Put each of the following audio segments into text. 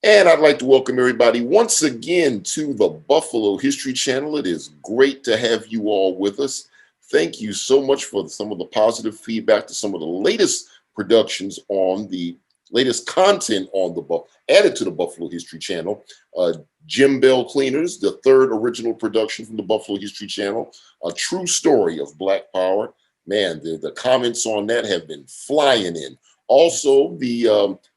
And I'd like to welcome everybody once again to the Buffalo History Channel. It is great to have you all with us. Thank you so much for some of the positive feedback to some of the latest productions on the latest content on the added to the Buffalo History Channel. Jim Bell Cleaners, the third original production from the Buffalo History Channel, a true story of Black Power. Man, the comments on that have been flying in. Also,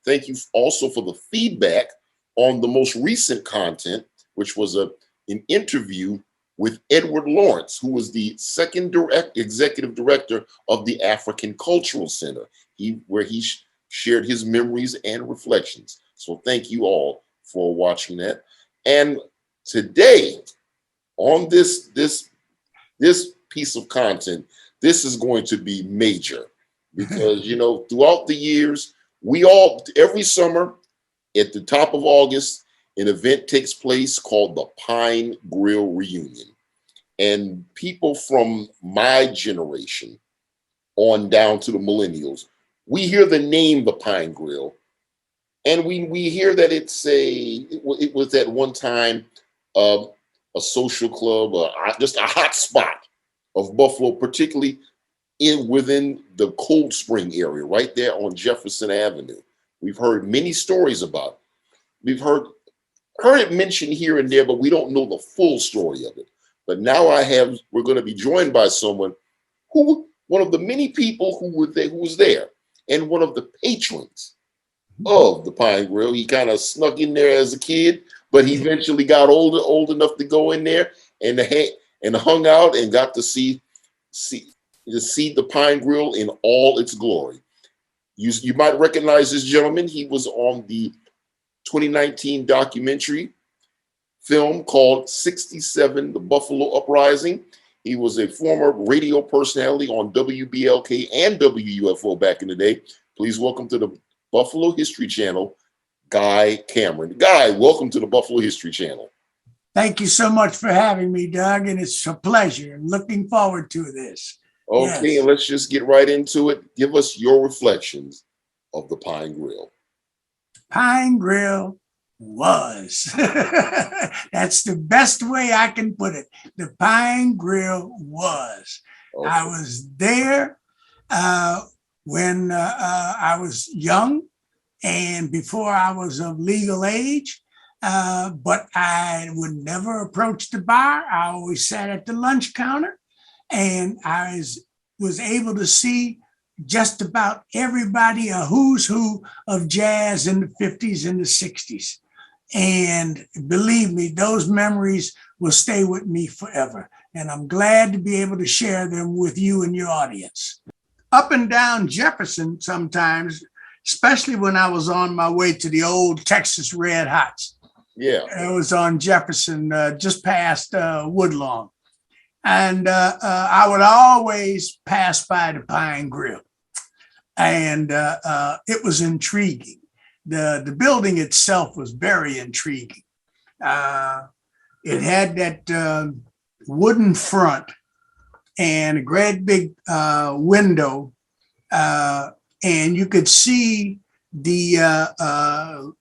thank you also for the feedback on the most recent content, which was an interview with Edward Lawrence, who was the second executive director of the African Cultural Center, where he shared his memories and reflections. So thank you all for watching that. And today, on this piece of content, this is going to be major because, throughout the years, every summer at the top of August, an event takes place called the Pine Grill Reunion. And people from my generation on down to the millennials, we hear the name the Pine Grill, and we hear that it was at one time a social club, just a hot spot of Buffalo, particularly within the Cold Spring area, right there on Jefferson Avenue. We've heard many stories about it. We've heard it mentioned here and there, but we don't know the full story of it. But now we're going to be joined by someone one of the many people who was there, and one of the patrons of the Pine Grill. He kind of snuck in there as a kid, but he eventually got old enough to go in there and hung out and got to see the Pine Grill in all its glory. You might recognize this gentleman. He was on the 2019 documentary film called 67, The Buffalo Uprising. He was a former radio personality on WBLK and WUFO back in the day. Please welcome to the Buffalo History Channel, Guy Cameron. Guy, welcome to the Buffalo History Channel. Thank you so much for having me, Doug, and it's a pleasure. I'm looking forward to this. Okay, Yes. And let's just get right into it. Give us your reflections of the Pine Grill. Pine Grill was. That's the best way I can put it. The Pine Grill was. Okay. I was there when I was young and before I was of legal age, but I would never approach the bar. I always sat at the lunch counter, and I was able to see just about everybody, a who's who of jazz in the 50s and the 60s. And believe me, those memories will stay with me forever. And I'm glad to be able to share them with you and your audience. Up and down Jefferson sometimes, especially when I was on my way to the old Texas Red Hots. Yeah. It was on Jefferson, just past Woodlawn. And I would always pass by the Pine Grill. And it was intriguing. The building itself was very intriguing. It had that wooden front and a great big window, and you could see the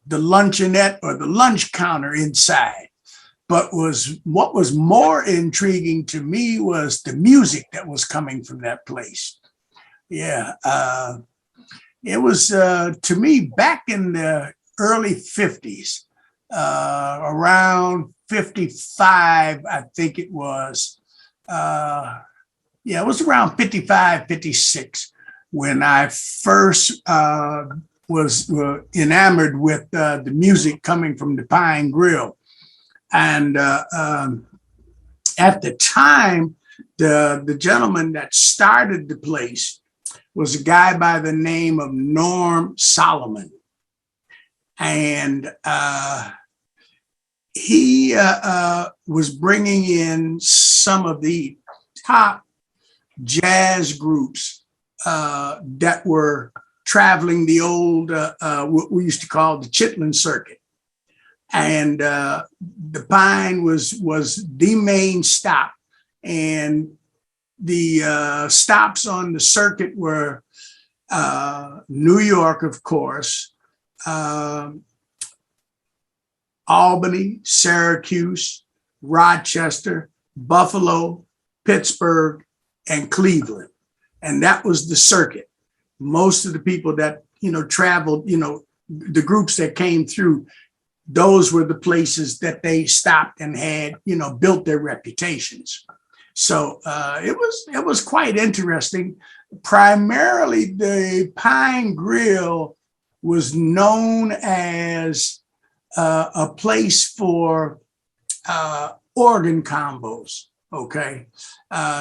luncheonette or the lunch counter inside. But what was more intriguing to me was the music that was coming from that place. Yeah, it was to me back in the early 50s, around 55, I think it was. It was around 55, 56 when I first was enamored with the music coming from the Pine Grill. And at the time, the gentleman that started the place was a guy by the name of Norm Solomon. And he was bringing in some of the top jazz groups that were traveling the old, what we used to call the Chitlin Circuit. And the Pine was the main stop. And the stops on the circuit were New York, of course, Albany, Syracuse, Rochester, Buffalo, Pittsburgh, and Cleveland. And that was the circuit. Most of the people that, traveled, the groups that came through, those were the places that they stopped and had, built their reputations. So it was quite interesting. Primarily, the Pine Grill was known as a place for organ combos. Okay,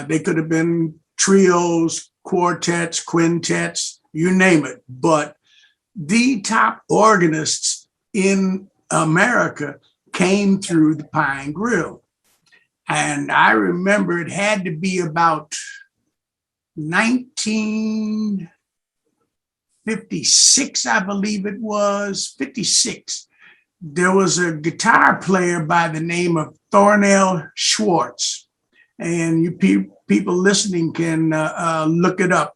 they could have been trios, quartets, quintets, you name it. But the top organists in America came through the Pine Grill. And I remember it had to be about 1956, I believe it was, 56. There was a guitar player by the name of Thornell Schwartz. And you people listening can look it up.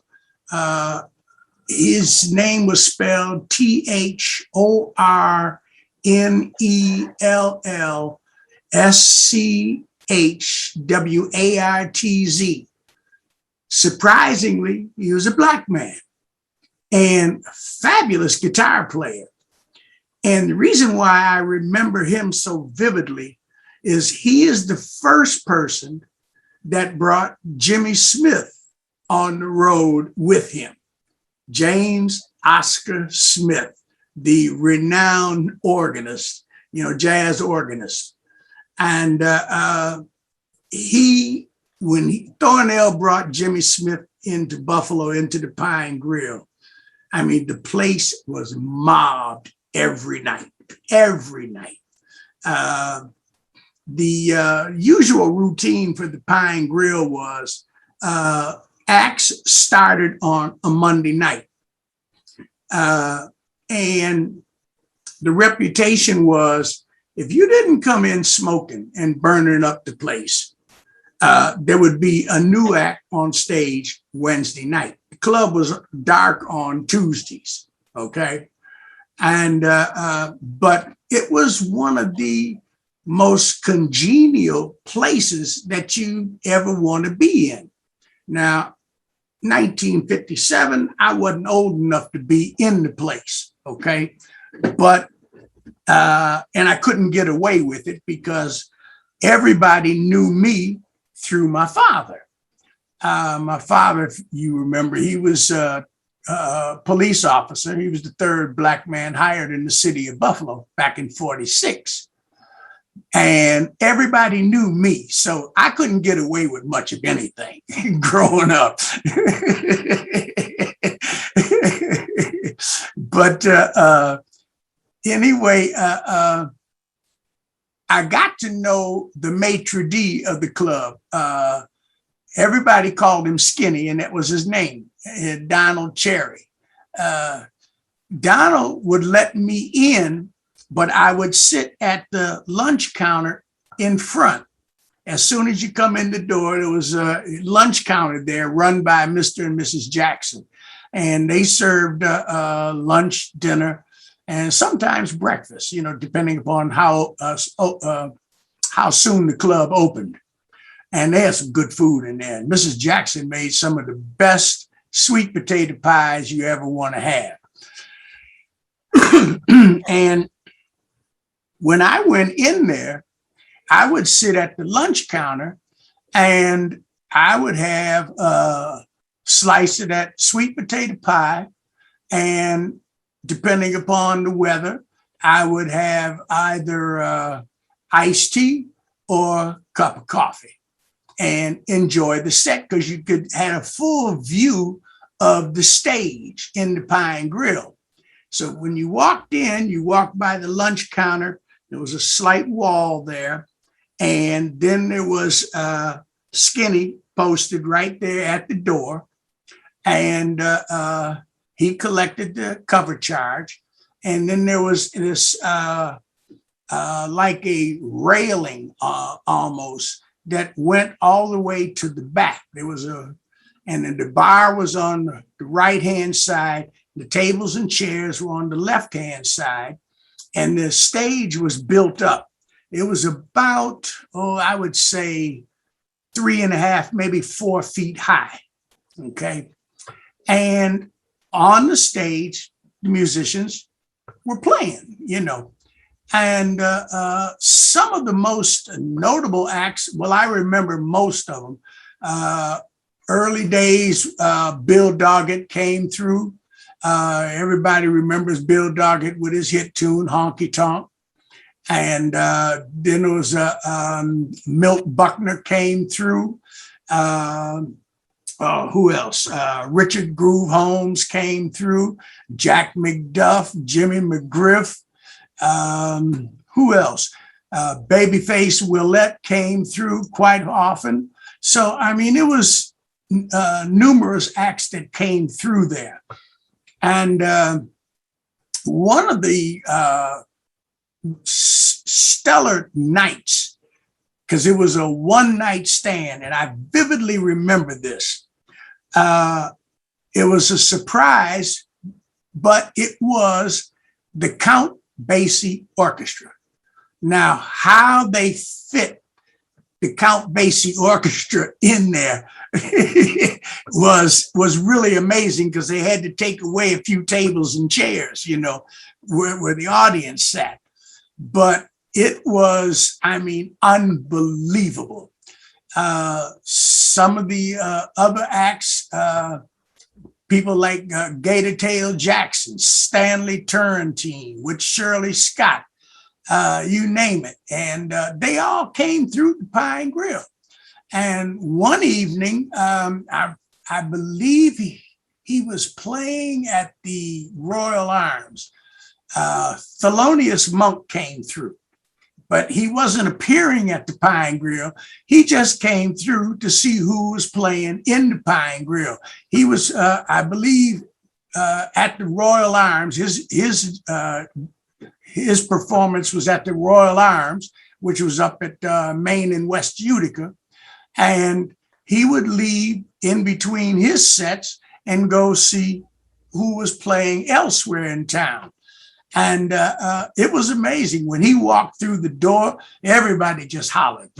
His name was spelled THORNELLSCHWARTZ. Surprisingly, he was a Black man and fabulous guitar player. And the reason why I remember him so vividly is he is the first person that brought Jimmy Smith on the road with him. James Oscar Smith, the renowned organist, jazz organist. And when Thornell brought Jimmy Smith into Buffalo, into the Pine Grill, I mean, the place was mobbed every night. The usual routine for the Pine Grill was acts started on a Monday night. And the reputation was, if you didn't come in smoking and burning up the place, there would be a new act on stage Wednesday night. The club was dark on Tuesdays, okay? And but it was one of the most congenial places that you ever want to be in. Now, 1957, I wasn't old enough to be in the place, okay? But, and I couldn't get away with it because everybody knew me through my father. My father, if you remember, he was a police officer. He was the third Black man hired in the city of Buffalo back in 46. And everybody knew me, so I couldn't get away with much of anything growing up. But anyway, I got to know the maitre d' of the club. Everybody called him Skinny, and that was his name, Donald Cherry. Donald would let me in, but I would sit at the lunch counter in front. As soon as you come in the door, there was a lunch counter there run by Mr. and Mrs. Jackson. And they served lunch, dinner, and sometimes breakfast, depending upon how soon the club opened. And they had some good food in there. And Mrs. Jackson made some of the best sweet potato pies you ever want to have. And when I went in there, I would sit at the lunch counter and I would have a slice of that sweet potato pie. And depending upon the weather, I would have either iced tea or a cup of coffee and enjoy the set because you could have a full view of the stage in the Pine Grill. So when you walked in, you walked by the lunch counter. There was a slight wall there. And then there was Skinny posted right there at the door. And he collected the cover charge. And then there was this like a railing almost that went all the way to the back. There was and then the bar was on the right-hand side. The tables and chairs were on the left-hand side. and the stage was built up. It was about, I would say 3.5, maybe 4 feet high. Okay. And on the stage, the musicians were playing, and some of the most notable acts, well, I remember most of them. Early days, Bill Doggett came through. Everybody remembers Bill Doggett with his hit tune, Honky Tonk. And then there was Milt Buckner came through. Who else? Richard Groove Holmes came through. Jack McDuff, Jimmy McGriff. Who else? Babyface Willette came through quite often. So, I mean, it was numerous acts that came through there. And one of the stellar nights, because it was a one-night stand, and I vividly remember this. It was a surprise, but it was the Count Basie Orchestra. Now, how they fit the Count Basie Orchestra in there was really amazing, because they had to take away a few tables and chairs, where the audience sat. But it was, I mean, unbelievable. Some of the other acts, people like Gator Tail Jackson, Stanley Turrentine with Shirley Scott, you name it. And they all came through the Pine Grill. And one evening, I believe he was playing at the Royal Arms. Thelonious Monk came through, but he wasn't appearing at the Pine Grill. He just came through to see who was playing in the Pine Grill. He was, I believe, at the Royal Arms. His performance was at the Royal Arms, which was up at Main and West Utica. And he would leave in between his sets and go see who was playing elsewhere in town. And it was amazing. When he walked through the door, everybody just hollered,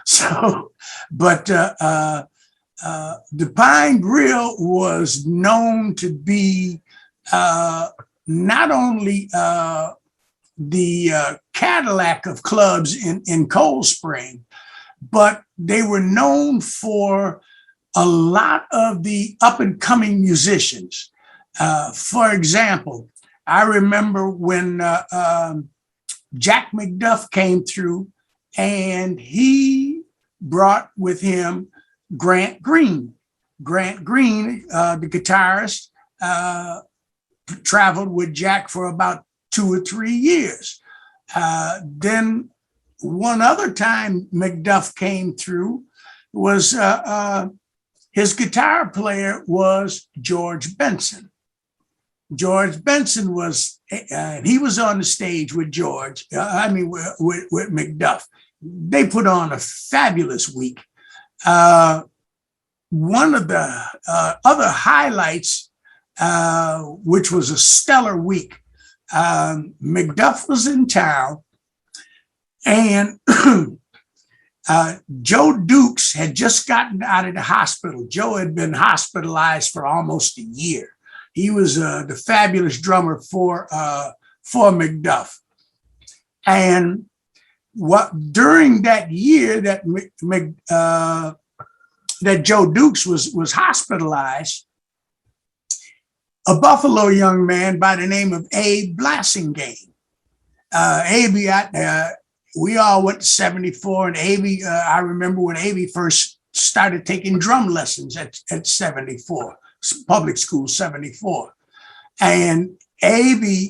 So, but the Pine Grill was known to be not only the Cadillac of clubs in Cold Spring, but they were known for a lot of the up-and-coming musicians. For example, I remember when Jack McDuff came through, and he brought with him Grant Green. Grant Green, the guitarist, traveled with Jack for about 2 or 3 years. Then one other time McDuff came through was his guitar player was George Benson. George Benson was, he was on the stage with George, with McDuff. They put on a fabulous week. One of the other highlights, which was a stellar week, McDuff was in town, and Joe Dukes had just gotten out of the hospital. Joe had been hospitalized for almost a year. He was the fabulous drummer for McDuff. And during that year that that Joe Dukes was hospitalized, a Buffalo young man by the name of Abe Blassingame. Abe, we all went to 74, and Abe, I remember when Abe first started taking drum lessons at 74. Public school 74. And Abe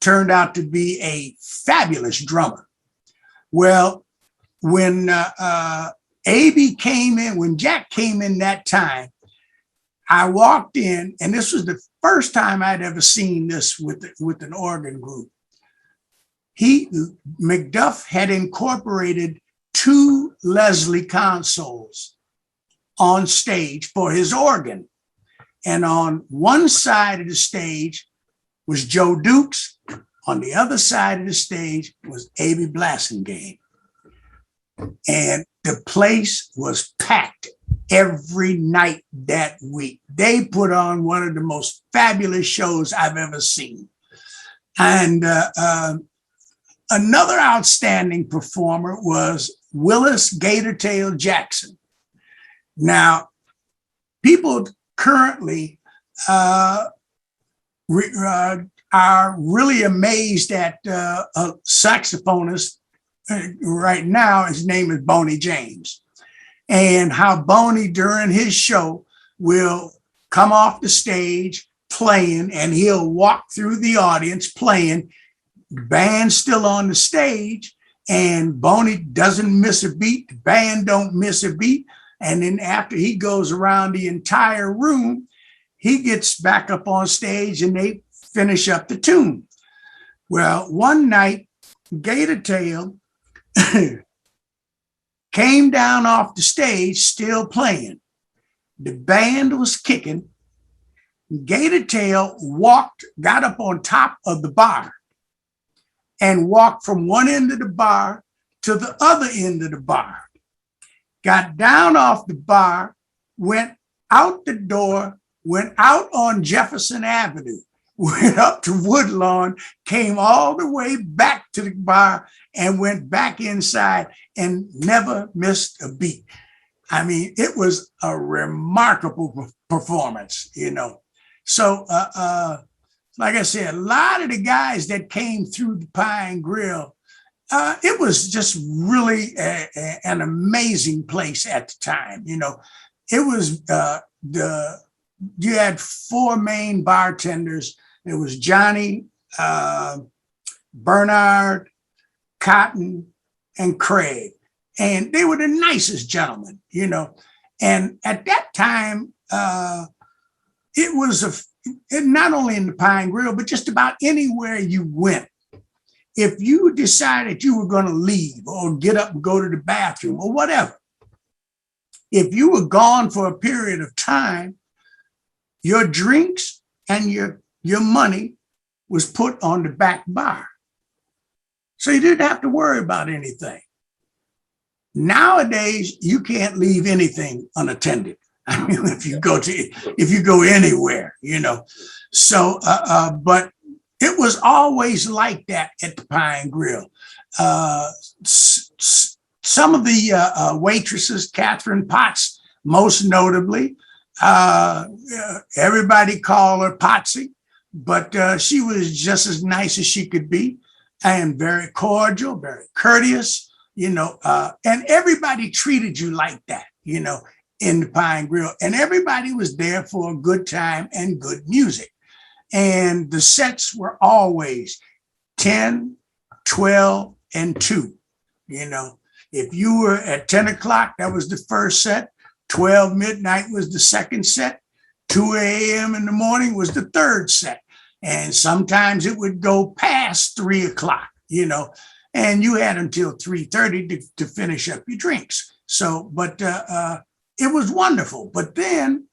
turned out to be a fabulous drummer. Well, when Abe came in, when Jack came in that time, I walked in, and this was the first time I'd ever seen this with an organ group. McDuff had incorporated 2 Leslie consoles on stage for his organ. And on one side of the stage was Joe Dukes. On the other side of the stage was A.B. Blasingame. And the place was packed every night that week. They put on one of the most fabulous shows I've ever seen. And another outstanding performer was Willis Gatortail Jackson. Now, people currently are really amazed at a saxophonist right now. His name is Boney James, and how Boney during his show will come off the stage playing, and he'll walk through the audience playing. The band's still on the stage, and Boney doesn't miss a beat. The band don't miss a beat. And then after he goes around the entire room, he gets back up on stage and they finish up the tune. Well, one night, Gatortail came down off the stage still playing. The band was kicking. Gatortail got up on top of the bar and walked from one end of the bar to the other end of the bar. Got down off the bar, went out the door, went out on Jefferson Avenue, went up to Woodlawn, came all the way back to the bar and went back inside and never missed a beat. I mean, it was a remarkable performance, you know. So, like I said, a lot of the guys that came through the Pine Grill, it was just really an amazing place at the time. You know, it was you had four main bartenders. It was Johnny, Bernard, Cotton, and Craig. And they were the nicest gentlemen, you know. And at that time, it was not only in the Pine Grill, but just about anywhere you went. If you decided you were going to leave or get up and go to the bathroom or whatever, if you were gone for a period of time, your drinks and your money was put on the back bar. So you didn't have to worry about anything. Nowadays, you can't leave anything unattended. I mean, if you go anywhere, you know. So, but it was always like that at the Pine Grill. Some of the waitresses, Catherine Potts, most notably, everybody called her Potsy, but she was just as nice as she could be, and very cordial, very courteous, you know, and everybody treated you like that, you know, in the Pine Grill, and everybody was there for a good time and good music. And the sets were always 10, 12, and 2. You know, if you were at 10 o'clock, that was the first set. 12 midnight was the second set. 2 a.m. in the morning was the third set. And sometimes it would go past 3 o'clock, you know, and you had until 3:30 to finish up your drinks. So, but it was wonderful. But then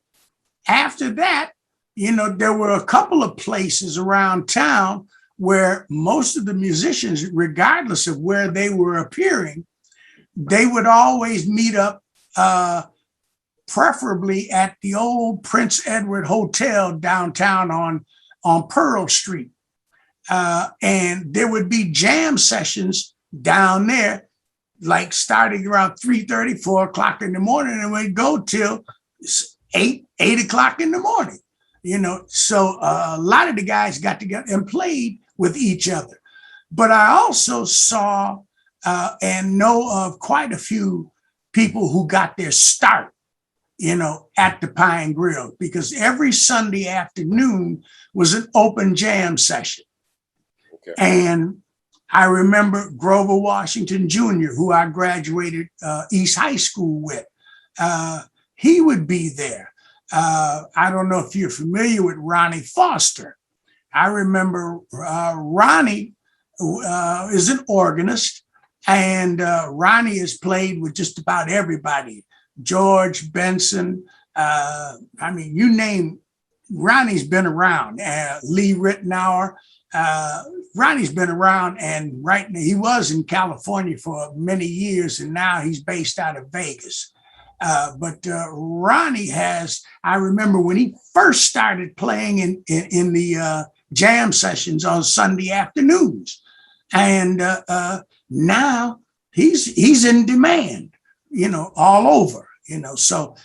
after that, you know, there were a couple of places around town where most of the musicians, regardless of where they were appearing, they would always meet up, preferably at the old Prince Edward Hotel downtown on Pearl Street. And there would be jam sessions down there, like starting around 3:30, 4 o'clock in the morning, and we'd go till 8 o'clock in the morning. You know, so a lot of the guys got together and played with each other. But I also saw and know of quite a few people who got their start, you know, at the Pine Grill, because every Sunday afternoon was an open jam session. Okay. And I remember Grover Washington Jr., who I graduated East High School with. He would be there. I don't know if you're familiar with Ronnie Foster. I remember Ronnie is an organist, and Ronnie has played with just about everybody. George, Benson, I mean, you name, Ronnie's been around. Lee Ritenour, Ronnie's been around, and right now he was in California for many years, and now he's based out of Vegas. But Ronnie has, I remember when he first started playing in the jam sessions on Sunday afternoons. And now he's in demand, all over, So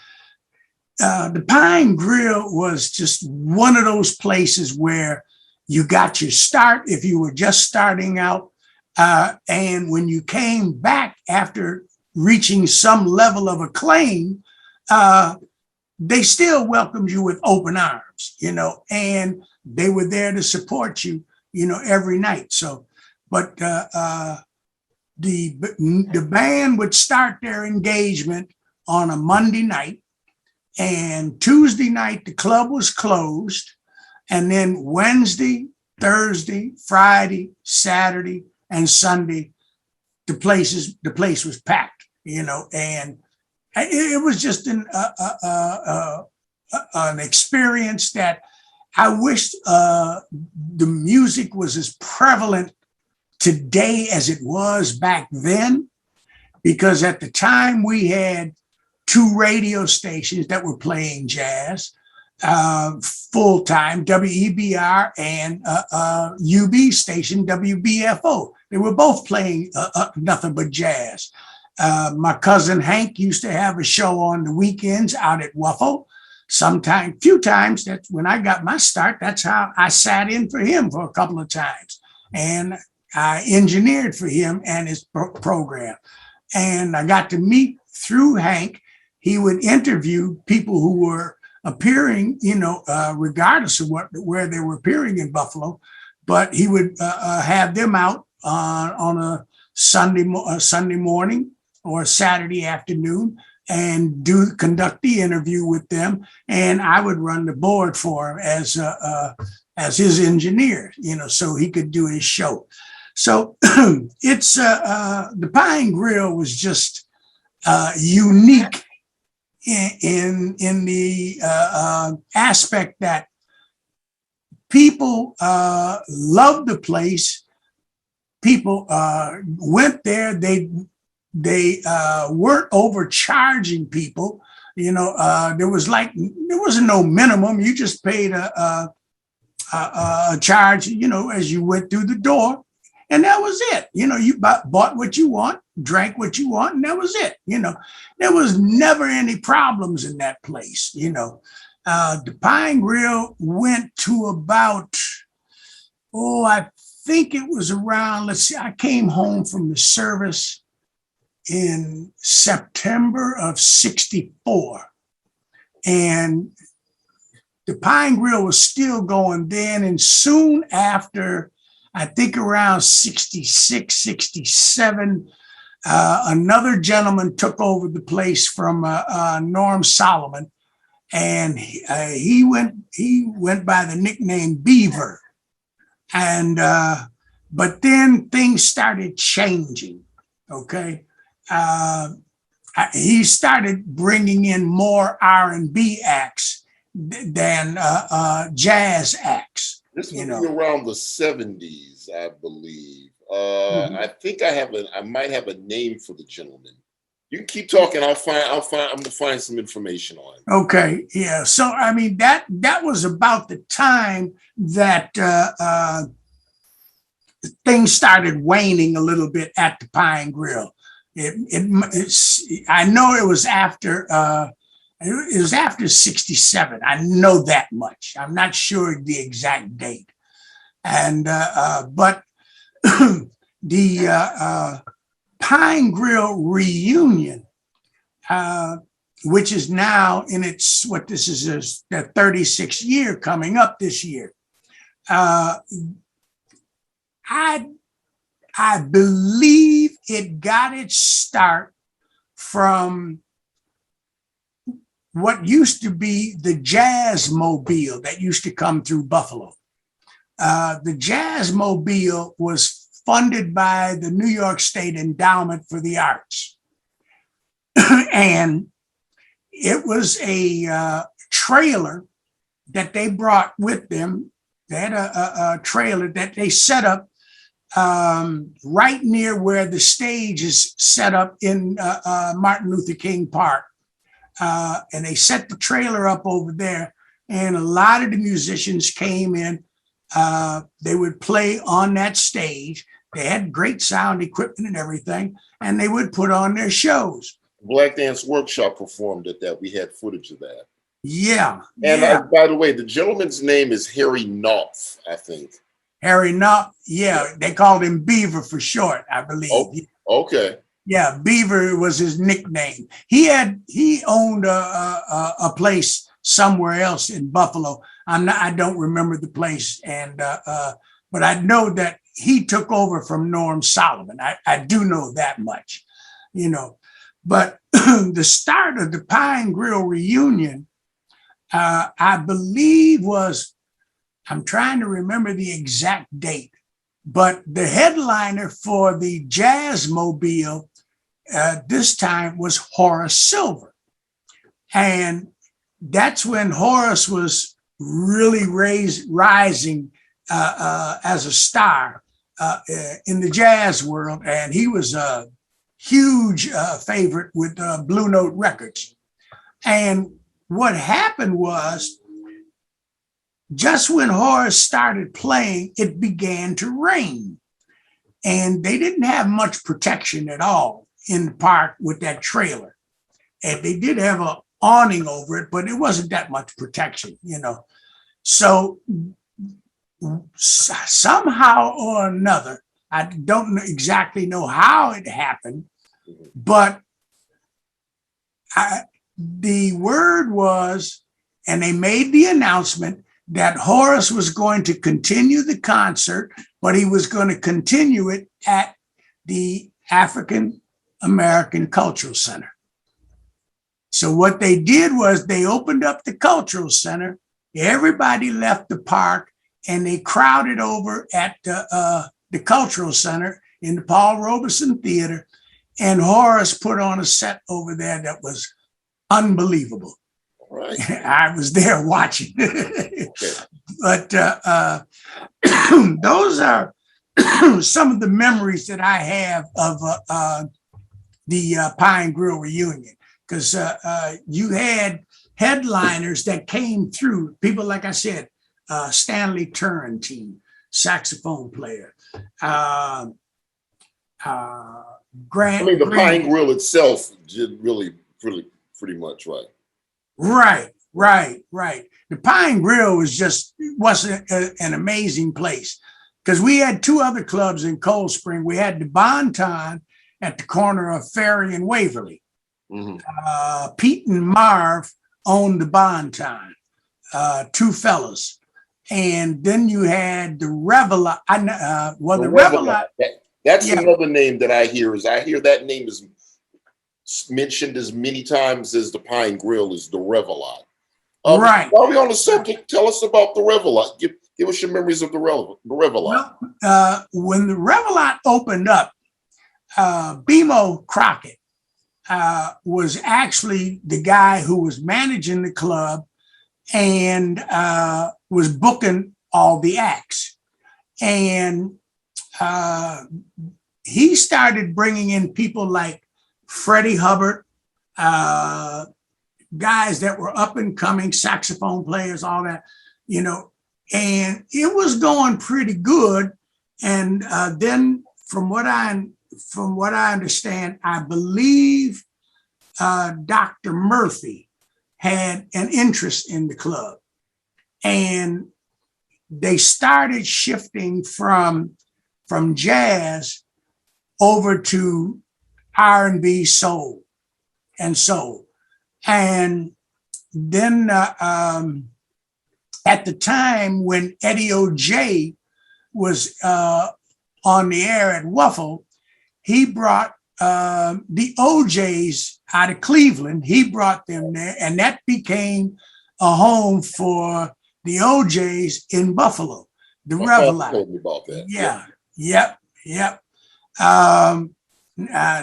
the Pine Grill was just one of those places where you got your start if you were just starting out. And when you came back after reaching some level of acclaim, they still welcomed you with open arms, and they were there to support you, every night. So, but the band would start their engagement on a Monday night, and Tuesday night the club was closed, and then Wednesday, Thursday, Friday, Saturday, and Sunday, the place was packed, and it was just an experience that I wished the music was as prevalent today as it was back then, because at the time we had 2 radio stations that were playing jazz full time, WEBR and UB station, WBFO. They were both playing nothing but jazz. My cousin Hank used to have a show on the weekends out at Wuffle. Few times, that's when I got my start. That's how I sat in for him for a couple of times. And I engineered for him and his program. And I got to meet through Hank. He would interview people who were appearing, regardless of where they were appearing in Buffalo, but he would have them out on a Sunday morning or a Saturday afternoon and conduct the interview with them, and I would run the board for him as his engineer, so he could do his show. So it's the Pine Grill was just unique in the aspect that people loved the place. People went there. They weren't overcharging people. There wasn't no minimum. You just paid a charge, as you went through the door, and that was it. You bought what you want, drank what you want, and that was it. There was never any problems in that place. The Pine Grill went to about, I think it was around, I came home from the service in September of '64. And the Pine Grill was still going then. And soon after, I think around '66, '67, another gentleman took over the place from Norm Solomon. And he went by the nickname Beaver. And but then things started changing. Okay. He started bringing in more R&B acts than jazz acts. This would be around the '70s, I believe. I think I might have a name for the gentleman. You can keep talking. I'm gonna find some information on it. Okay, yeah. So I mean that was about the time that things started waning a little bit at the Pine Grill. I know it was after '67. I know that much. I'm not sure the exact date. And but the Pine Grill reunion, which is now in its the 36th year coming up this year. I believe it got its start from what used to be the Jazz Mobile that used to come through Buffalo. The Jazz Mobile was funded by the New York State Endowment for the Arts. And it was a trailer that they brought with them They had a trailer that they set up right near where the stage is set up in Martin Luther King Park. And they set the trailer up over there. And a lot of the musicians came in. They would play on that stage. They had great sound equipment and everything, and they would put on their shows. Black Dance Workshop performed at that. We had footage of that. Yeah. And yeah. By the way, the gentleman's name is Harry Knopf, I think. Harry Knopf. Yeah, they called him Beaver for short, I believe. Oh, okay. Yeah, Beaver was his nickname. He owned a place somewhere else in Buffalo. I don't remember the place, and but I know that he took over from Norm Solomon. I do know that much, you know. But the start of the Pine Grill reunion, I believe I'm trying to remember the exact date, but the headliner for the Jazzmobile this time was Horace Silver. And that's when Horace was really rising as a star in the jazz world. And he was a huge favorite with Blue Note Records. And what happened was, just when Horace started playing, it began to rain. And they didn't have much protection at all in the park with that trailer. And they did have an awning over it, but it wasn't that much protection, you know. So somehow or another, I don't exactly know how it happened, but the word was, and they made the announcement that Horace was going to continue the concert, but he was going to continue it at the African American Cultural Center. So what they did was they opened up the Cultural Center. Everybody left the park and they crowded over at the Cultural Center in the Paul Robeson Theater. And Horace put on a set over there that was unbelievable. Right. I was there watching. Okay. But those are some of the memories that I have of the Pine Grill reunion, because you had headliners that came through, people like I said, Stanley Turrentine, saxophone player. Grant. I mean, the Pine Grill itself did really pretty much right. Right. The Pine Grill wasn't an amazing place, because we had two other clubs in Cold Spring. We had the Bonton at the corner of Ferry and Waverly. Mm-hmm. Pete and Marv owned the Bonton, two fellas. And then you had the Revelot. The Revelot. That's another name that I hear that name is mentioned as many times as the Pine Grill is the Revelot. Right. While we're on the subject, tell us about the Revelot. Give us your memories of the Revelot. Well, when the Revelot opened up, BMO Crockett was actually the guy who was managing the club and was booking all the acts. And he started bringing in people like Freddie Hubbard, guys that were up and coming, saxophone players, all that, you know, and it was going pretty good. And then from what I understand, I believe Dr. Murphy had an interest in the club, and they started shifting from jazz over to R&B, soul. And then at the time when Eddie O.J. was on the air at Wuffle, he brought the O.J.'s out of Cleveland. He brought them there, and that became a home for the O.J.'s in Buffalo, the Revelot. Told me about that. Yep.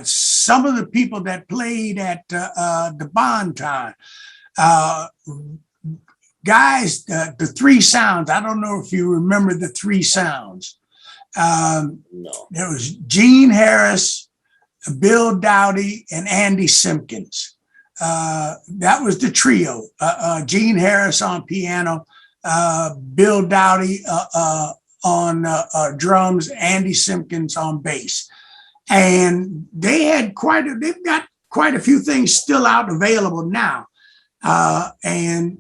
Some of the people that played at the Bonton, guys, the three sounds. I don't know if you remember the three sounds. No. There was Gene Harris, Bill Dowdy, and Andy Simpkins. That was the trio. Gene Harris on piano, Bill Dowdy on drums, Andy Simpkins on bass. And they've got quite a few things still out available now. And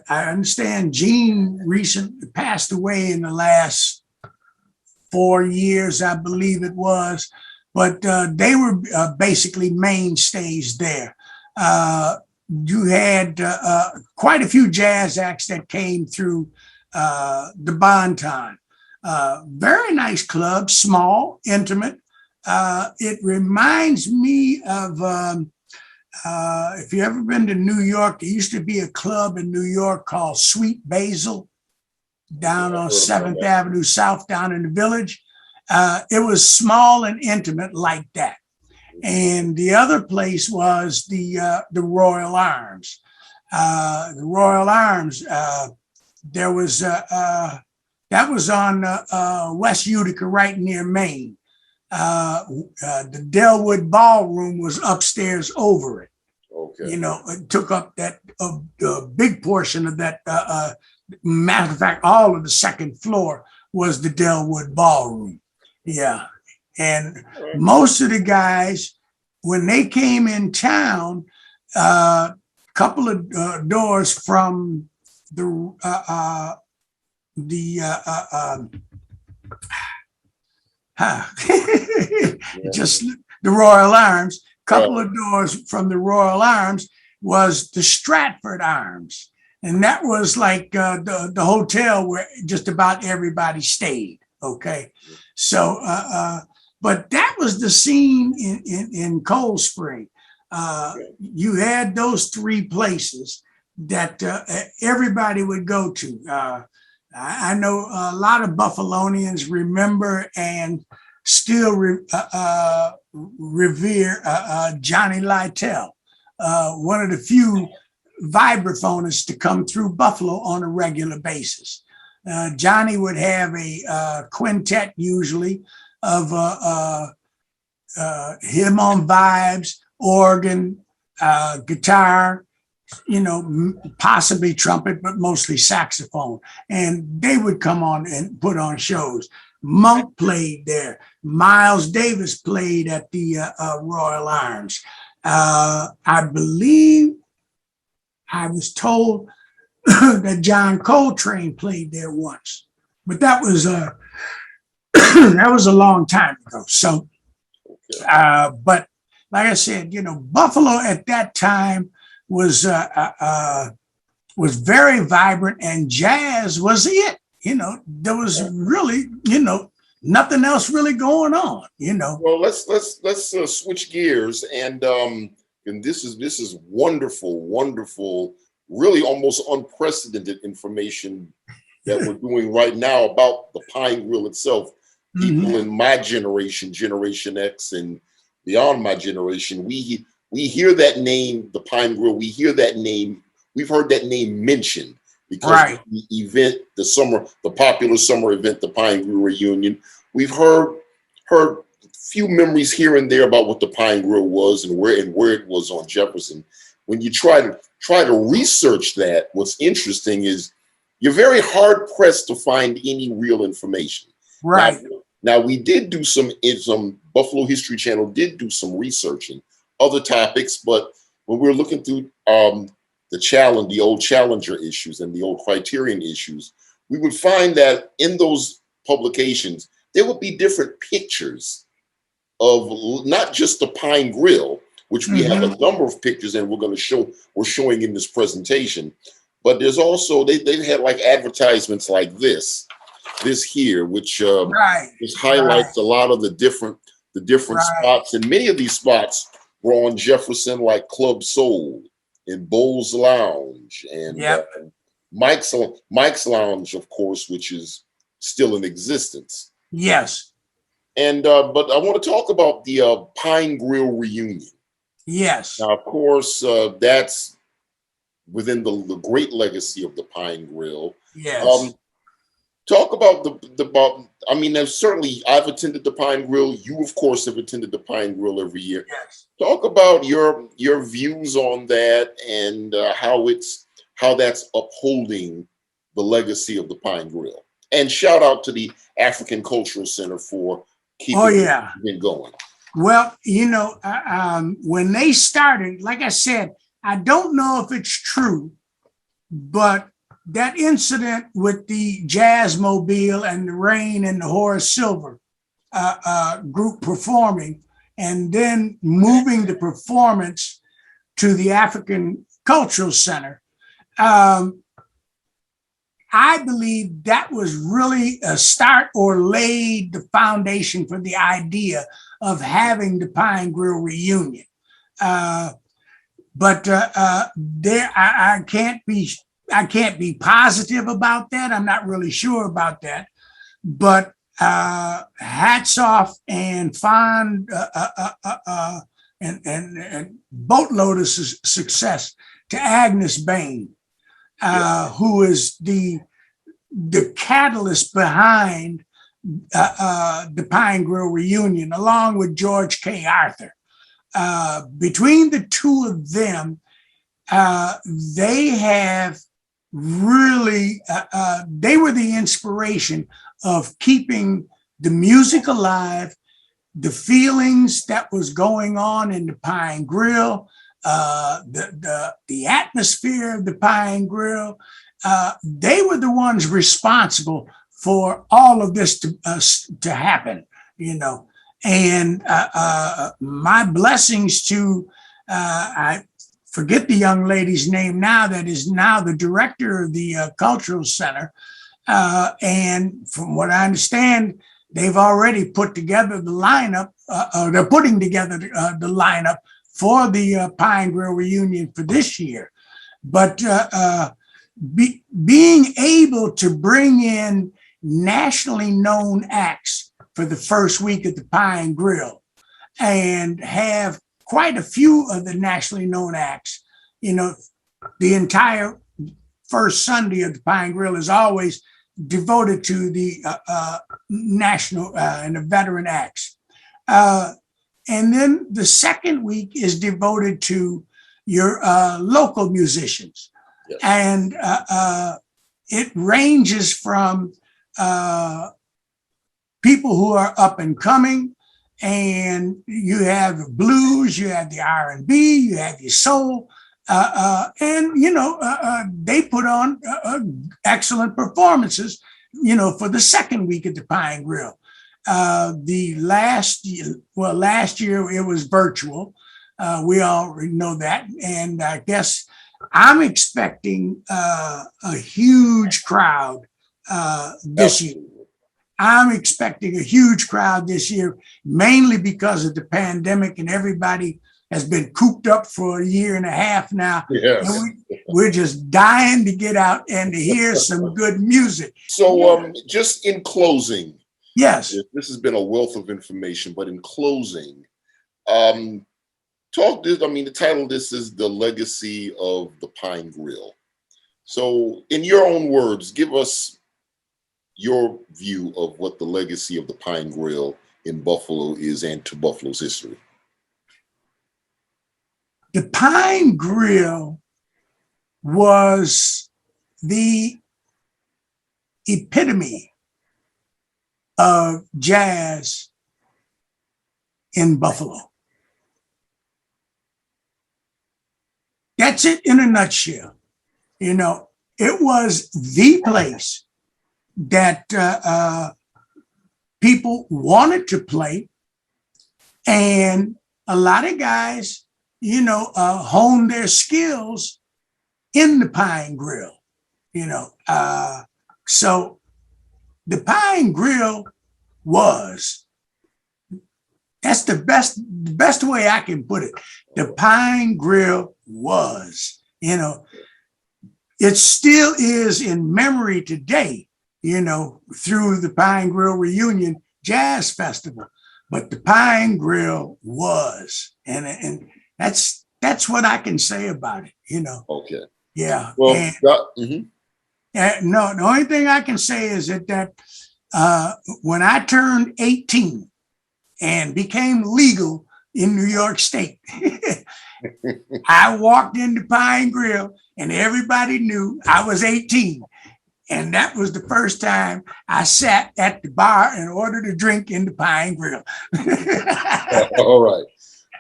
I understand Gene recently passed away in the last 4 years, I believe it was, but they were basically mainstays there. You had quite a few jazz acts that came through the Bonton. Very nice club, small, intimate. It reminds me of, if you've ever been to New York, there used to be a club in New York called Sweet Basil down on 7th Avenue South, down in the Village. It was small and intimate like that. And the other place was the Royal Arms. The Royal Arms, there was, that was on West Utica, right near Maine. The Delwood Ballroom was upstairs over it. Okay. You know, it took up that big portion of that. Matter of fact, all of the second floor was the Delwood Ballroom. Yeah. And most of the guys, when they came in town, a couple of doors from just the Royal Arms, couple of doors from the Royal Arms was the Stratford Arms. And that was like the hotel where just about everybody stayed. Okay. So, but that was the scene in Cold Spring. You had those three places that everybody would go to. I know a lot of Buffalonians remember and still revere Johnny Lytle, one of the few vibraphonists to come through Buffalo on a regular basis. Johnny would have a quintet usually of him on vibes, organ, guitar, you know, possibly trumpet, but mostly saxophone. And they would come on and put on shows. Monk played there. Miles Davis played at the Royal Arms. I believe I was told that John Coltrane played there once, but that was that was a long time ago. So, but like I said, you know, Buffalo at that time was very vibrant, and jazz was it. You know, there was really, you know, nothing else really going on. You know. Well, let's switch gears, and this is wonderful, really almost unprecedented information that we're doing right now about the Pine Grill itself. People in my generation, Generation X, and beyond my generation, we hear that name, the Pine Grill. We hear that name. We've heard that name mentioned because of the event, the popular summer event, the Pine Grill reunion. We've heard few memories here and there about what the Pine Grill was and where it was on Jefferson. When you try to research that, what's interesting is you're very hard pressed to find any real information. Right. Now we did do some Buffalo History Channel did do some researching other topics, but when we're looking through the old Challenger issues and the old Criterion issues, we would find that in those publications there would be different pictures of not just the Pine Grill, which we have a number of pictures and we're showing in this presentation, but there's also they had like advertisements like this here, which highlights a lot of the different spots, and many of these spots were on Jefferson, like Club Soul and Bowles Lounge and Mike's Lounge, of course, which is still in existence. Yes. And but I want to talk about the Pine Grill reunion. Yes. Now, of course, that's within the great legacy of the Pine Grill. Yes. Talk about I mean, there's certainly, I've attended the Pine Grill. You, of course, have attended the Pine Grill every year. Yes. Talk about your views on that and how that's upholding the legacy of the Pine Grill. And shout out to the African Cultural Center for keeping it going. Well, when they started, like I said, I don't know if it's true, but that incident with the Jazzmobile and the Rain and the Horace Silver group performing, and then moving the performance to the African Cultural Center, I believe that was really a start or laid the foundation for the idea of having the Pine Grill reunion. But there, I can't be positive about that. I'm not really sure about that. But hats off and fond and boatload of success to Agnes Bain, who is the catalyst behind the Pine Grill reunion, along with George K. Arthur. Between the two of them, they have really, they were the inspiration of keeping the music alive, the feelings that was going on in the Pine Grill, the atmosphere of the Pine Grill. They were the ones responsible for all of this to happen, and my blessings to, I forget the young lady's name now, that is now the director of the Cultural Center. And from what I understand, they've already put together the lineup, they're putting together the lineup for the Pine Grill reunion for this year. But being able to bring in nationally known acts for the first week at the Pine Grill and have quite a few of the nationally known acts, the entire first Sunday of the Pine Grill is always devoted to the national and the veteran acts. And then the second week is devoted to your local musicians. Yes. And it ranges from people who are up and coming, and you have the blues, you have the R&B, you have your soul, and they put on excellent performances, for the second week at the Pine Grill. Last year it was virtual. We already know that, and I guess I'm expecting a huge crowd this year. I'm expecting a huge crowd this year, mainly because of the pandemic, and everybody has been cooped up for a year and a half now. Yes. And we're just dying to get out and to hear some good music. So just in closing, yes, this has been a wealth of information, but in closing, the title of this is The Legacy of the Pine Grill. So in your own words, give us your view of what the legacy of the Pine Grill in Buffalo is and to Buffalo's history. The Pine Grill was the epitome of jazz in Buffalo. That's it in a nutshell. It was the place that people wanted to play, and a lot of guys, honed their skills in the Pine Grill. So the Pine Grill that's the best way I can put it. The Pine Grill was, it still is in memory today, through the Pine Grill Reunion Jazz Festival. But the Pine Grill was, and that's what I can say about it, Okay. Yeah. Well, And, no, the only thing I can say is that when I turned 18 and became legal in New York State, I walked into Pine Grill and everybody knew I was 18. And that was the first time I sat at the bar and ordered a drink in the Pine Grill. All right.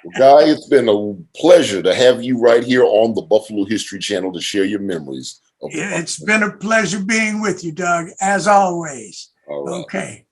Well, Guy, it's been a pleasure to have you right here on the Buffalo History Channel to share your memories. It's been a pleasure being with you, Doug, as always. All right. Okay.